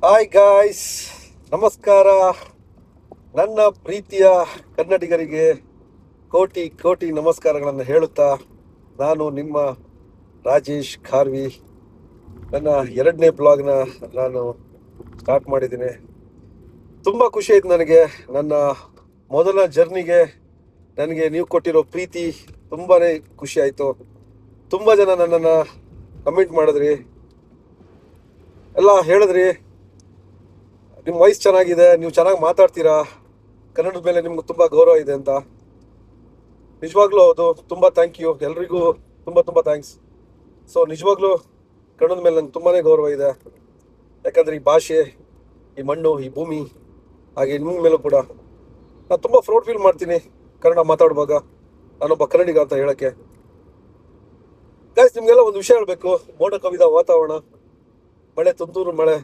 Hi guys, ನಮಸ್ಕಾರ. ನನ್ನ ಪ್ರೀತಿಯ ಕನ್ನಡಿಗರಿಗೆ ಕೋಟಿ ಕೋಟಿ ನಮಸ್ಕಾರಗಳನ್ನು ಹೇಳುತ್ತಾ ನಾನು ನಿಮ್ಮ ರಾಜೇಶ್ ಖಾರ್ವಿ ನನ್ನ 2ನೇ ಬ್ಲಾಗ್ನ ನಾನು ಸ್ಟಾರ್ಟ್ ಮಾಡಿದ್ದೀನಿ. ತುಂಬ ಖುಷಿ ಆಯ್ತು ನನಗೆ. ನನ್ನ ಮೊದಲ ಜರ್ನಿಗೆ ನನಗೆ ನೀವು ಕೊಟ್ಟಿರೋ ಪ್ರೀತಿ ತುಂಬಾ ಖುಷಿ ಆಯಿತು. ತುಂಬ ಜನ ನನ್ನನ್ನು ಕಮೆಂಟ್ ಮಾಡಿದ್ರಿ, ಎಲ್ಲ ಹೇಳಿದ್ರಿ, ನಿಮ್ಮ ವಾಯ್ಸ್ ಚೆನ್ನಾಗಿದೆ, ನೀವು ಚೆನ್ನಾಗಿ ಮಾತಾಡ್ತೀರಾ, ಕನ್ನಡದ ಮೇಲೆ ನಿಮ್ಗೆ ತುಂಬ ಗೌರವ ಇದೆ ಅಂತ. ನಿಜವಾಗ್ಲೂ ಹೌದು. ತುಂಬ ಥ್ಯಾಂಕ್ ಯು ಎಲ್ರಿಗೂ. ತುಂಬ ತುಂಬ ಥ್ಯಾಂಕ್ಸ್. ಸೊ ನಿಜವಾಗ್ಲೂ ಕನ್ನಡದ ಮೇಲೆ ನಂಗೆ ತುಂಬಾ ಗೌರವ ಇದೆ. ಯಾಕಂದರೆ ಈ ಭಾಷೆ, ಈ ಮಣ್ಣು, ಈ ಭೂಮಿ, ಹಾಗೆ ನಿಮ್ಮ ಮೇಲೂ ಕೂಡ ನಾನು ತುಂಬ ಪ್ರೌಡ್ ಫೀಲ್ ಮಾಡ್ತೀನಿ ಕನ್ನಡ ಮಾತಾಡುವಾಗ ನಾನೊಬ್ಬ ಕನ್ನಡಿಗ ಅಂತ ಹೇಳೋಕ್ಕೆ. ಗೈಸ್, ನಿಮಗೆಲ್ಲ ಒಂದು ವಿಷಯ ಹೇಳಬೇಕು. ಮೋಡ ಕವಿದ ವಾತಾವರಣ, ಮಳೆ, ತುಂತುರು ಮಳೆ.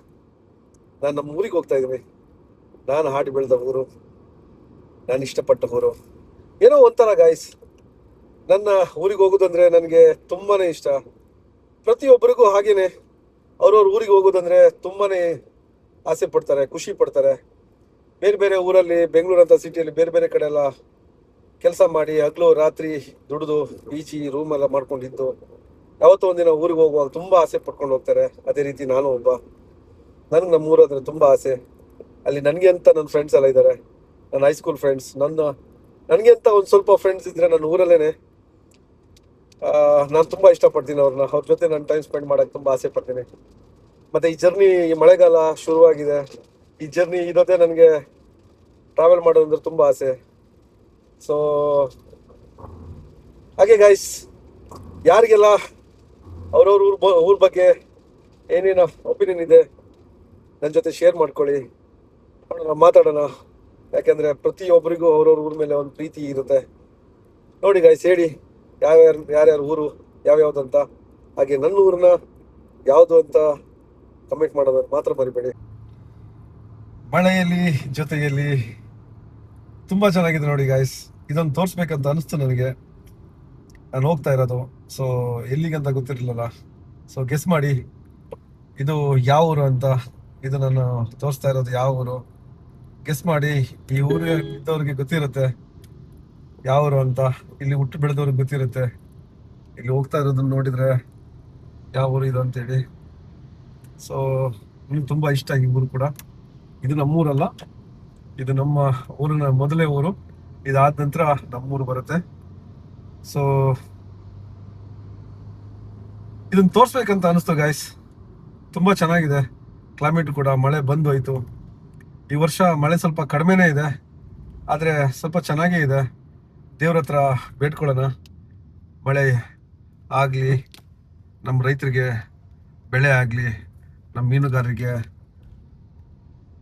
ನಾನು ನಮ್ಮ ಊರಿಗೆ ಹೋಗ್ತಾ ಇದ್ದೀನಿ. ನಾನು ಹಾಡಿ ಬೆಳೆದ ಊರು, ನಾನು ಇಷ್ಟಪಟ್ಟ ಊರು. ಏನೋ ಒಂಥರ ಗಾಯ್ಸ್, ನನ್ನ ಊರಿಗೆ ಹೋಗೋದಂದ್ರೆ ನನಗೆ ತುಂಬಾ ಇಷ್ಟ. ಪ್ರತಿಯೊಬ್ಬರಿಗೂ ಹಾಗೇನೆ ಅವ್ರವ್ರ ಊರಿಗೆ ಹೋಗೋದಂದ್ರೆ ತುಂಬಾ ಆಸೆ ಪಡ್ತಾರೆ, ಖುಷಿ ಪಡ್ತಾರೆ. ಬೇರೆ ಬೇರೆ ಊರಲ್ಲಿ, ಬೆಂಗಳೂರು ಅಂತ ಸಿಟಿಯಲ್ಲಿ ಬೇರೆ ಬೇರೆ ಕಡೆ ಎಲ್ಲ ಕೆಲಸ ಮಾಡಿ ಹಗಲು ರಾತ್ರಿ ದುಡಿದು ಬೀಚಿ ರೂಮೆಲ್ಲ ಮಾಡ್ಕೊಂಡಿದ್ದು ಯಾವತ್ತೋ ಒಂದಿನ ಊರಿಗೆ ಹೋಗುವಾಗ ತುಂಬ ಆಸೆ ಪಡ್ಕೊಂಡು ಹೋಗ್ತಾರೆ. ಅದೇ ರೀತಿ ನಾನು ಒಬ್ಬ. ನನಗೆ ನಮ್ಮ ಊರಂದ್ರೆ ತುಂಬ ಆಸೆ. ಅಲ್ಲಿ ನನಗೆ ಅಂತ ನನ್ನ ಫ್ರೆಂಡ್ಸ್ ಎಲ್ಲ ಇದ್ದಾರೆ, ನನ್ನ ಹೈಸ್ಕೂಲ್ ಫ್ರೆಂಡ್ಸ್. ನನಗೆ ಅಂತ ಒಂದು ಸ್ವಲ್ಪ ಫ್ರೆಂಡ್ಸ್ ಇದ್ದರೆ ನನ್ನ ಊರಲ್ಲೇ ನಾನು ತುಂಬ ಇಷ್ಟಪಡ್ತೀನಿ ಅವ್ರನ್ನ. ಅವ್ರ ಜೊತೆ ನಾನು ಟೈಮ್ ಸ್ಪೆಂಡ್ ಮಾಡೋಕ್ಕೆ ತುಂಬ ಆಸೆ ಪಡ್ತೀನಿ. ಮತ್ತು ಈ ಜರ್ನಿ, ಈ ಮಳೆಗಾಲ ಶುರುವಾಗಿದೆ. ಈ ಜರ್ನಿ ಇರೋದೇ ನನಗೆ ಟ್ರಾವೆಲ್ ಮಾಡೋದಂದ್ರೆ ತುಂಬ ಆಸೆ. ಸೊ ಹಾಗೆ ಗಾಯ್ಸ್, ಯಾರಿಗೆಲ್ಲ ಅವ್ರವ್ರ ಊರ ಬಗ್ಗೆ ಏನೇನು ಒಪಿನಿಯನ್ ಇದೆ ನನ್ನ ಜೊತೆ ಶೇರ್ ಮಾಡ್ಕೊಳ್ಳಿ, ಮಾತಾಡೋಣ. ಯಾಕೆಂದರೆ ಪ್ರತಿಯೊಬ್ಬರಿಗೂ ಅವ್ರವ್ರ ಊರ ಮೇಲೆ ಒಂದು ಪ್ರೀತಿ ಇರುತ್ತೆ. ನೋಡಿ ಗಾಯ್ಸ್, ಹೇಳಿ ಯಾರ್ಯಾರ ಊರು ಯಾವ್ಯಾವ್ದಂತ, ಹಾಗೆ ನನ್ನ ಊರನ್ನ ಯಾವುದು ಅಂತ ಕಮೆಂಟ್ ಮಾಡೋದನ್ನು ಮಾತ್ರ ಮರಿಬೇಡಿ. ಮಳೆಯಲ್ಲಿ ಜೊತೆಯಲ್ಲಿ ತುಂಬ ಚೆನ್ನಾಗಿದೆ ನೋಡಿ ಗಾಯ್ಸ್. ಇದೊಂದು ತೋರಿಸ್ಬೇಕಂತ ಅನಿಸ್ತು ನನಗೆ. ನಾನು ಹೋಗ್ತಾ ಇರೋದು, ಸೊ ಎಲ್ಲಿಗಂತ ಗೊತ್ತಿರಲಿಲ್ಲ. ಸೊ ಗೆಸ್ ಮಾಡಿ ಇದು ಯಾವ ಊರು ಅಂತ. ಇದು ನಾನು ತೋರಿಸ್ತಾ ಇರೋದು ಯಾವ ಊರು ಗೆಸ್ ಮಾಡಿ. ಈ ಊರು ಇದ್ದವ್ರಿಗೆ ಗೊತ್ತಿರುತ್ತೆ ಯಾವ ಊರು ಅಂತ, ಇಲ್ಲಿ ಹುಟ್ಟು ಬೆಳೆದವ್ರಿಗೆ ಗೊತ್ತಿರುತ್ತೆ. ಇಲ್ಲಿ ಹೋಗ್ತಾ ಇರೋದನ್ನ ನೋಡಿದ್ರೆ ಯಾವ ಊರು ಇದು ಅಂತೇಳಿ. ಸೊ ನನಗೆ ತುಂಬ ಇಷ್ಟ ಈ ಊರು ಕೂಡ. ಇದು ನಮ್ಮೂರಲ್ಲ, ಇದು ನಮ್ಮ ಊರಿನ ಮೊದಲೇ ಊರು. ಇದಾದ ನಂತರ ನಮ್ಮೂರು ಬರುತ್ತೆ. ಸೊ ಇದನ್ನ ತೋರಿಸ್ಬೇಕಂತ ಅನಿಸ್ತು ಗಾಯ್ಸ್. ತುಂಬ ಚೆನ್ನಾಗಿದೆ ಕ್ಲೈಮೇಟ್ ಕೂಡ. ಮಳೆ ಬಂದು ಹೋಯ್ತು. ಈ ವರ್ಷ ಮಳೆ ಸ್ವಲ್ಪ ಕಡಿಮೆನೇ ಇದೆ, ಆದರೆ ಸ್ವಲ್ಪ ಚೆನ್ನಾಗೇ ಇದೆ. ದೇವ್ರ ಹತ್ರ ಬೇಡ್ಕೊಳ್ಳೋಣ, ಮಳೆ ಆಗಲಿ, ನಮ್ಮ ರೈತರಿಗೆ ಬೆಳೆ ಆಗಲಿ, ನಮ್ಮ ಮೀನುಗಾರರಿಗೆ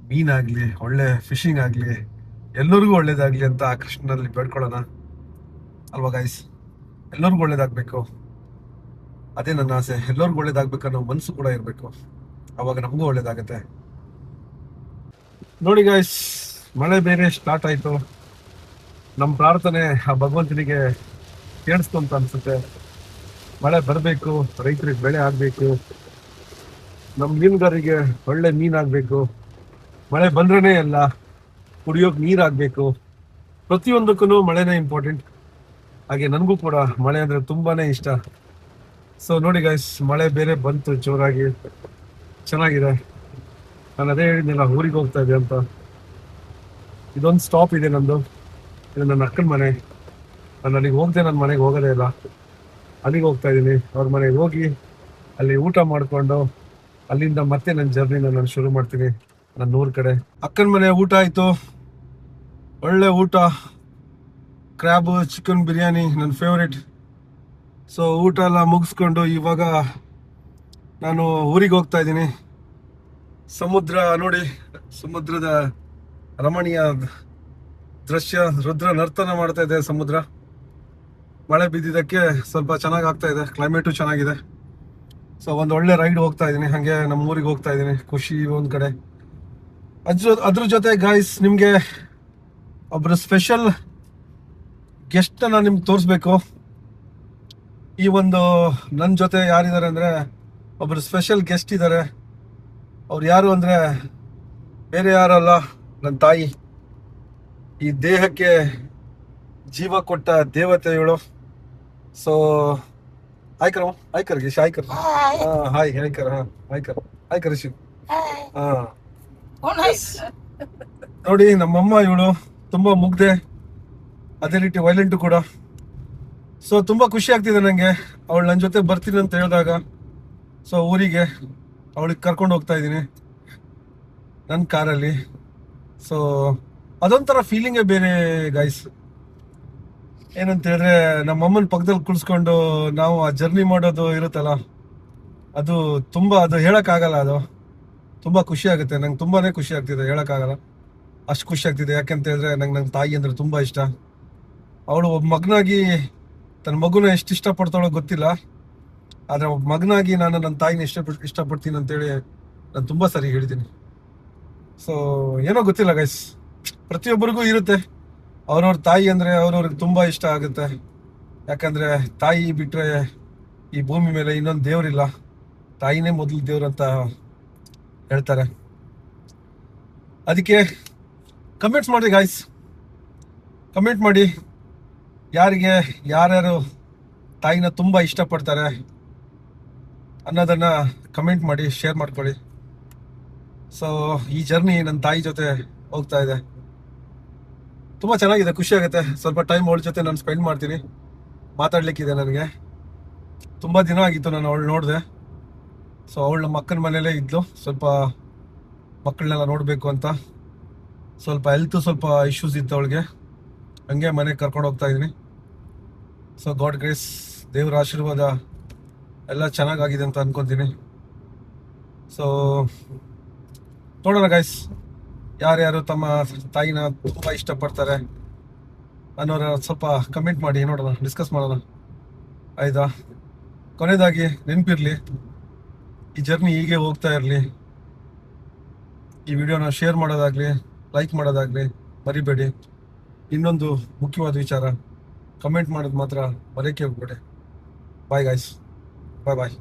ಮೀನಾಗಲಿ, ಒಳ್ಳೆ ಫಿಶಿಂಗ್ ಆಗಲಿ, ಎಲ್ಲರಿಗೂ ಒಳ್ಳೇದಾಗಲಿ ಅಂತ ಆ ಕೃಷ್ಣನಲ್ಲಿ ಬೇಡ್ಕೊಳ್ಳೋಣ ಅಲ್ವಾ ಗಾಯ್ಸ್? ಎಲ್ಲರಿಗೂ ಒಳ್ಳೇದಾಗಬೇಕು, ಅದೇ ನನ್ನ ಆಸೆ. ಎಲ್ಲರಿಗೂ ಒಳ್ಳೇದಾಗಬೇಕು ಅನ್ನೋ ಮನಸ್ಸು ಕೂಡ ಇರಬೇಕು, ಅವಾಗ ನಮಗೂ ಒಳ್ಳೇದಾಗತ್ತೆ. ನೋಡಿ ಗಾಯ್ಸ್, ಮಳೆ ಬೇರೆ ಸ್ಟಾರ್ಟ್ ಆಯಿತು. ನಮ್ಮ ಪ್ರಾರ್ಥನೆ ಆ ಭಗವಂತನಿಗೆ ಕೇಳಿಸ್ತು ಅಂತ ಅನ್ಸುತ್ತೆ. ಮಳೆ ಬರಬೇಕು, ರೈತರಿಗೆ ಬೆಳೆ ಆಗಬೇಕು, ನಮ್ಮ ಮೀನುಗಾರರಿಗೆ ಒಳ್ಳೆ ಮೀನಾಗಬೇಕು. ಮಳೆ ಬಂದ್ರೇ ಎಲ್ಲ ಕುಡಿಯೋಕೆ ನೀರಾಗಬೇಕು. ಪ್ರತಿಯೊಂದಕ್ಕೂ ಮಳೆನೇ ಇಂಪಾರ್ಟೆಂಟ್. ಹಾಗೆ ನನಗೂ ಕೂಡ ಮಳೆ ಅಂದರೆ ತುಂಬಾ ಇಷ್ಟ. ಸೊ ನೋಡಿ ಗಾಯ್ಸ್, ಮಳೆ ಬೇರೆ ಬಂತು ಜೋರಾಗಿ, ಚೆನ್ನಾಗಿದೆ. ನಾನು ಅದೇ ಹೇಳಿದ್ನಲ್ಲ, ಊರಿಗೆ ಹೋಗ್ತಾ ಇದ್ದೆ ಅಂತ. ಇದೊಂದು ಸ್ಟಾಪ್ ಇದೆ ನಂದು, ಇದು ನನ್ನ ಅಕ್ಕನ ಮನೆ. ನಾನು ಅಲ್ಲಿಗೆ ಹೋಗದೆ ನನ್ನ ಮನೆಗೆ ಹೋಗೋದೇ ಇಲ್ಲ. ಅಲ್ಲಿಗೆ ಹೋಗ್ತಾ ಇದ್ದೀನಿ. ಅವ್ರ ಮನೆಗೆ ಹೋಗಿ ಅಲ್ಲಿ ಊಟ ಮಾಡಿಕೊಂಡು ಅಲ್ಲಿಂದ ಮತ್ತೆ ನನ್ನ ಜರ್ನಿನ ನಾನು ಶುರು ಮಾಡ್ತೀನಿ ನನ್ನ ಊರ ಕಡೆ. ಅಕ್ಕನ ಮನೆ ಊಟ ಆಯಿತು, ಒಳ್ಳೆ ಊಟ. ಕ್ರ್ಯಾಬ್ ಚಿಕನ್ ಬಿರಿಯಾನಿ ನನ್ನ ಫೇವ್ರೇಟ್. ಸೊ ಊಟ ಎಲ್ಲ ಮುಗಿಸ್ಕೊಂಡು ಇವಾಗ ನಾನು ಊರಿಗೆ ಹೋಗ್ತಾ ಇದ್ದೀನಿ. ಸಮುದ್ರ ನೋಡಿ, ಸಮುದ್ರದ ರಮಣೀಯ ದೃಶ್ಯ, ರುದ್ರ ನರ್ತನ ಮಾಡ್ತಾ ಇದೆ ಸಮುದ್ರ. ಮಳೆ ಬಿದ್ದಿದ್ದಕ್ಕೆ ಸ್ವಲ್ಪ ಚೆನ್ನಾಗಿ ಆಗ್ತಾ ಇದೆ, ಕ್ಲೈಮೇಟು ಚೆನ್ನಾಗಿದೆ. ಸೊ ಒಂದು ಒಳ್ಳೆ ರೈಡ್ ಹೋಗ್ತಾ ಇದ್ದೀನಿ, ಹಾಗೆ ನಮ್ಮ ಊರಿಗೆ ಹೋಗ್ತಾ ಇದ್ದೀನಿ. ಖುಷಿ ಒಂದು ಕಡೆ. ಅದ್ರ ಜೊತೆ ಗಾಯ್ಸ್, ನಿಮಗೆ ಒಬ್ಬರು ಸ್ಪೆಷಲ್ ಗೆಸ್ಟ್ ನಾನು ನಿಮ್ಗೆ ತೋರಿಸ್ಬೇಕು. ಈ ಒಂದು ನನ್ನ ಜೊತೆ ಯಾರಿದ್ದಾರೆ ಅಂದರೆ ಒಬ್ಬರು ಸ್ಪೆಷಲ್ ಗೆಸ್ಟ್ ಇದ್ದಾರೆ. ಅವ್ರು ಯಾರು ಅಂದರೆ ಬೇರೆ ಯಾರಲ್ಲ, ನನ್ನ ತಾಯಿ. ಈ ದೇಹಕ್ಕೆ ಜೀವ ಕೊಟ್ಟ ದೇವತೆಗಳು. ಸೊ ಆಯ್ಕರ್ ಆಯ್ಕರ್ ಗಿಶ್ ಆಯ್ಕರ್ ಹಾಯ್ ಆಯ್ಕರ್ ಆಯ್ಕರ್ ಆಯ್ಕರ್ ರಿಷಿ ನೋಡಿ ನಮ್ಮಮ್ಮ ಇವಳು ತುಂಬಾ ಮುಗ್ದೆ, ಅದೇ ರೀತಿ ವೈಲೆಂಟು ಕೂಡ. ಸೊ ತುಂಬಾ ಖುಷಿ ಆಗ್ತಿದೆ ನನಗೆ ಅವಳು ನನ್ನ ಜೊತೆ ಬರ್ತೀನಿ ಅಂತ ಹೇಳಿದಾಗ. ಸೊ ಊರಿಗೆ ಅವಳಿಗೆ ಕರ್ಕೊಂಡು ಹೋಗ್ತಾ ಇದ್ದೀನಿ ನನ್ನ ಕಾರಲ್ಲಿ. ಸೊ ಅದೊಂಥರ ಫೀಲಿಂಗೇ ಬೇರೆ ಗೈಸ್. ಏನಂತ ಹೇಳಿದ್ರೆ ನಮ್ಮಮ್ಮನ ಪಕ್ಕದಲ್ಲಿ ಕುಳಿಸ್ಕೊಂಡು ನಾವು ಆ ಜರ್ನಿ ಮಾಡೋದು ಇರುತ್ತಲ್ಲ, ಅದು ತುಂಬಾ, ಅದು ಹೇಳಕ್ಕಾಗಲ್ಲ. ಅದು ತುಂಬಾ ಖುಷಿ ಆಗುತ್ತೆ ನಂಗೆ, ತುಂಬಾನೇ ಖುಷಿ ಆಗ್ತಿದೆ, ಹೇಳಕ್ಕಾಗಲ್ಲ ಅಷ್ಟು ಖುಷಿ ಆಗ್ತಿದೆ. ಯಾಕೆಂತ ಹೇಳಿದ್ರೆ ನಂಗೆ ನನ್ನ ತಾಯಿ ಅಂದ್ರೆ ತುಂಬಾ ಇಷ್ಟ. ಅವಳು ಒಬ್ಬ ಮಗನಾಗಿ ತನ್ನ ಮಗುನ ಎಷ್ಟು ಇಷ್ಟಪಡ್ತಾಳೋ ಗೊತ್ತಿಲ್ಲ, ಆದ್ರೆ ಒಬ್ಬ ಮಗನಾಗಿ ನಾನು ನನ್ನ ತಾಯಿನ ಇಷ್ಟಪಡ್ತೀನಿ ಅಂತೇಳಿ ನಾನು ತುಂಬಾ ಸರಿ ಹೇಳಿದ್ದೀನಿ. ಸೊ ಏನೋ ಗೊತ್ತಿಲ್ಲ ಗೈಸ್, ಪ್ರತಿಯೊಬ್ಬರಿಗೂ ಇರುತ್ತೆ ಅವ್ರವ್ರ ತಾಯಿ ಅಂದ್ರೆ ಅವ್ರವ್ರಿಗೆ ತುಂಬಾ ಇಷ್ಟ ಆಗುತ್ತೆ. ಯಾಕಂದ್ರೆ ತಾಯಿ ಬಿಟ್ರೆ ಈ ಭೂಮಿ ಮೇಲೆ ಇನ್ನೊಂದು ದೇವ್ರಿಲ್ಲ, ತಾಯಿನೇ ಮೊದಲು ದೇವ್ರು ಅಂತ ಹೇಳ್ತಾರೆ. ಅದಕ್ಕೆ ಕಮೆಂಟ್ಸ್ ಮಾಡಿ ಗಾಯ್ಸ್, ಕಮೆಂಟ್ ಮಾಡಿ ಯಾರಿಗೆ ಯಾರ್ಯಾರು ತಾಯಿನ ತುಂಬಾ ಇಷ್ಟಪಡ್ತಾರೆ ಅನ್ನೋದನ್ನ ಕಮೆಂಟ್ ಮಾಡಿ ಶೇರ್ ಮಾಡ್ಕೊಳ್ಳಿ. ಸೊ ಈ ಜರ್ನಿ ನನ್ನ ತಾಯಿ ಜೊತೆ ಹೋಗ್ತಾ ಇದೆ, ತುಂಬಾ ಚೆನ್ನಾಗಿದೆ, ಖುಷಿ ಆಗುತ್ತೆ. ಸ್ವಲ್ಪ ಟೈಮ್ ಅವಳ ಜೊತೆ ನಾನು ಸ್ಪೆಂಡ್ ಮಾಡ್ತೀನಿ, ಮಾತಾಡ್ಲಿಕ್ಕಿದೆ ನನಗೆ. ತುಂಬಾ ದಿನ ಆಗಿತ್ತು ನಾನು ಅವಳು ನೋಡಿದೆ. ಸೊ ಅವಳು ನಮ್ಮ ಅಕ್ಕನ ಮನೇಲೇ ಇದ್ಲು, ಸ್ವಲ್ಪ ಮಕ್ಕಳನ್ನೆಲ್ಲ ನೋಡಬೇಕು ಅಂತ. ಸ್ವಲ್ಪ ಹೆಲ್ತ್ ಸ್ವಲ್ಪ ಇಶ್ಯೂಸ್ ಇತ್ತು ಅವಳಿಗೆ, ಹಂಗೆ ಮನೆಗೆ ಕರ್ಕೊಂಡು ಹೋಗ್ತಾ ಇದ್ದೀನಿ. ಸೊ ಗಾಡ್ ಗ್ರೇಸ್, ದೇವ್ರ ಆಶೀರ್ವಾದ ಎಲ್ಲ ಚೆನ್ನಾಗಾಗಿದೆ ಅಂತ ಅನ್ಕೊತೀನಿ. ಸೊ ನೋಡೋಣ ಗೈಸ್, ಯಾರ್ಯಾರು ತಮ್ಮ ತಾಯಿನ ತುಂಬ ಇಷ್ಟಪಡ್ತಾರೆ ಅನ್ನೋರ ಸ್ವಲ್ಪ ಕಮೆಂಟ್ ಮಾಡಿ, ನೋಡೋಣ, ಡಿಸ್ಕಸ್ ಮಾಡೋಣ ಆಯ್ತಾ. ಕೊನೆಯದಾಗಿ ನೆನಪಿರಲಿ, ಈ ಜರ್ನಿ ಹೀಗೆ ಹೋಗ್ತಾ ಇರಲಿ. ಈ ವಿಡಿಯೋನ ಶೇರ್ ಮಾಡೋದಾಗ್ಲಿ, ಲೈಕ್ ಮಾಡೋದಾಗ್ಲಿ ಮರಿಬೇಡಿ. ಇನ್ನೊಂದು ಮುಖ್ಯವಾದ ವಿಚಾರ, ಕಮೆಂಟ್ ಮಾಡೋದು ಮಾತ್ರ ಮರೆಯಕ್ಕೆ ಹೋಗ್ಬೇಡಿ. ಬಾಯ್ ಗಾಯ್ಸ್, ಬಾಯ್ ಬಾಯ್.